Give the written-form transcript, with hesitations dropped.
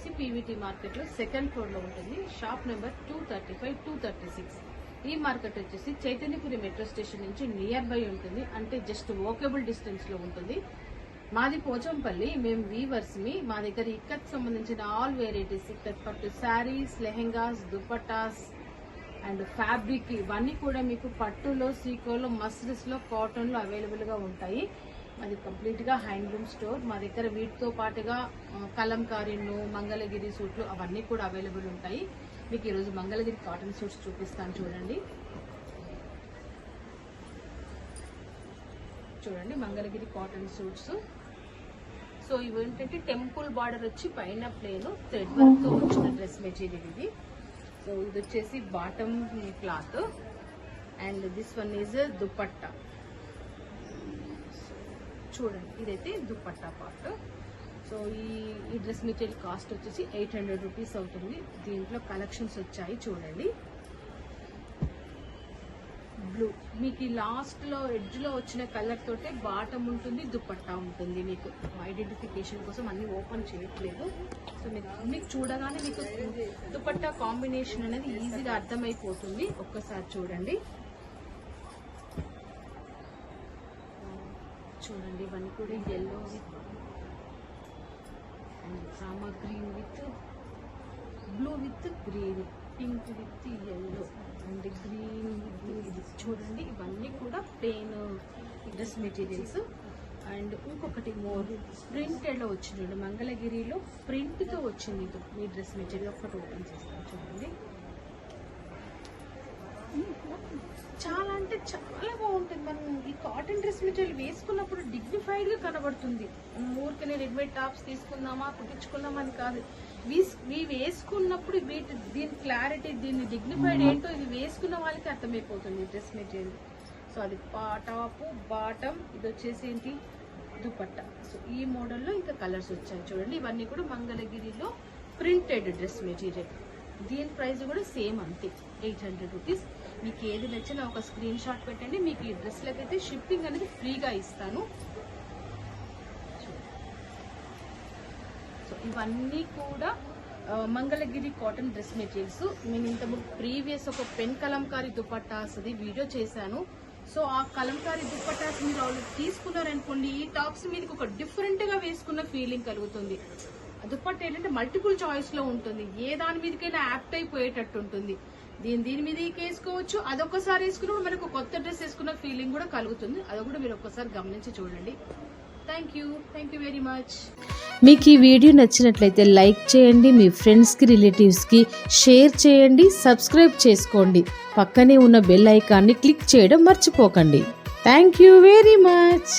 వచ్చేసి PVT market లో second floor లో ఉంటుంది. Shop number 235, 236. ఈ మార్కెట్ వచ్చేసి చైతన్యపురి మెట్రో స్టేషన్ నుంచి నియర్ బై ఉంటుంది, అంటే జస్ట్ వాకబుల్ డిస్టెన్స్ లో ఉంటుంది. మాది పోచంపల్లి. మేము వీవర్స్ మా దగ్గర ఇక్కత్ సంబంధించిన ఆల్ వెరైటీస్, ఇక్కత్ పట్టు శారీస్, లెహెంగాస్, దుపట్టాస్ అండ్ ఫ్యాబ్రిక్ ఇవన్నీ కూడా మీకు పట్టులో, సీకోలో, మస్లిన్స్ లో, కాటన్ లో అవైలబుల్ గా ఉంటాయి. అది కంప్లీట్ గా హ్యాండ్లూమ్ స్టోర్. మా దగ్గర వీటితో పాటుగా కలంకారీను, మంగళగిరి సూట్లు అవన్నీ కూడా అవైలబుల్ ఉంటాయి. మీకు ఈరోజు మంగళగిరి కాటన్ సూట్స్ చూపిస్తాను చూడండి. చూడండి మంగళగిరి కాటన్ సూట్స్. సో ఇవి ఏంటంటే టెంపుల్ బార్డర్ వచ్చి పైన ప్లేన్ థ్రెడ్ వర్క్ తో వచ్చిన డ్రెస్ మెటీరియల్ ఇది. సో ఇది వచ్చేసి bottom cloth and this one is dupatta. చూడండి ఇదైతే దుపట్టా పార్ట్. సో ఈ డ్రెస్ మెటీరియల్ కాస్ట్ వచ్చేసి 800 రూపీస్ అవుతుంది. దీంట్లో కలెక్షన్స్ వచ్చాయి చూడండి. బ్లూ మీకు లాస్ట్ లో ఎడ్జ్ లో వచ్చిన కలర్ తోటే బాటమ్ ఉంటుంది, దుపట్టా ఉంటుంది. మీకు ఐడెంటిఫికేషన్ కోసం అన్ని ఓపెన్ చేయట్లేదు. సో మీకు చూడగానే మీకు దుపట్టా కాంబినేషన్ అనేది ఈజీగా అర్థమైపోతుంది. ఒక్కసారి చూడండి. చూడండి ఇవన్నీ కూడా yellow with and Rama green with blue with green, pink with yellow and green with ఇది. చూడండి ఇవన్నీ కూడా ప్లెయిన్ డ్రెస్ మెటీరియల్స్. అండ్ ఇంకొకటి మోర్ ప్రింటెడ్ లో వచ్చింది, మంగళగిరిలో ప్రింట్ తో వచ్చింది మీ డ్రెస్ మెటీరియల్. ఒకటి ఓపెన్ చేస్తాను చూడండి. చాలా అంటే చాలా బాగుంటుంది. మనం ఈ కాటన్ డ్రెస్ మెటీరియల్ వేసుకున్నప్పుడు డిగ్నిఫైడ్ గా కనబడుతుంది. ఊరికనే రెడీమేడ్ టాప్స్ తీసుకుందామా, కుట్టించుకుందామా అని కాదు. ఇవి వేసుకున్నప్పుడు దీని క్లారిటీ, దీని డిగ్నిఫైడ్ ఏంటో ఇది వేసుకున్న వాళ్ళకి అర్థమైపోతుంది డ్రెస్ మెటీరియల్. సో అది టాప్, బాటమ్, ఇది వచ్చేసి ఏంటి దుపట్టా. సో ఈ మోడల్లో ఇంకా కలర్స్ వచ్చాయి చూడండి. ఇవన్నీ కూడా మంగళగిరిలో ప్రింటెడ్ డ్రెస్ మెటీరియల్. దీని ప్రైస్ కూడా సేమ్ అంతే, 800 రూపీస్. మీకు ఏది నచ్చినా ఒక స్క్రీన్ షాట్ పెట్టండి. మీకు ఈ డ్రెస్లకి అయితే షిప్పింగ్ అనేది ఫ్రీగా ఇస్తాను. సో ఇవన్నీ కూడా మంగళగిరి కాటన్ డ్రెస్ మెటీరియల్స్. నేను ఇంతకుముందు ప్రీవియస్ ఒక పెన్ కలంకారీ దుపట్టాస్ వీడియో చేశాను. సో ఆ కలంకారీ దుపట్టాస్ మీరు ఆల్రెడీ తీసుకున్నారనుకోండి, ఈ టాప్స్ మీదకి ఒక డిఫరెంట్ గా వేసుకున్న ఫీలింగ్ కలుగుతుంది. దుపట్టా ఏంటంటే మల్టిపుల్ చాయిస్ లో ఉంటుంది, ఏ దాని మీదకైనా యాప్ట్ అయిపోయేటట్టు ఉంటుంది. దీని మీద వేసుకోవచ్చు. అదొకసారి వేసుకున్నప్పుడు మనకు కొత్త డ్రెస్ వేసుకున్న ఫీలింగ్ కూడా కలుగుతుంది. అది కూడా మీరు ఒక్కసారి గమనించి చూడండి. Thank you very much. మీకు ఈ వీడియో నచ్చినట్లయితే లైక్ చేయండి, మీ ఫ్రెండ్స్కి, రిలేటివ్స్కి షేర్ చేయండి, సబ్స్క్రైబ్ చేసుకోండి. పక్కనే ఉన్న బెల్ ఐకాన్ని క్లిక్ చేయడం మర్చిపోకండి. Thank you very much.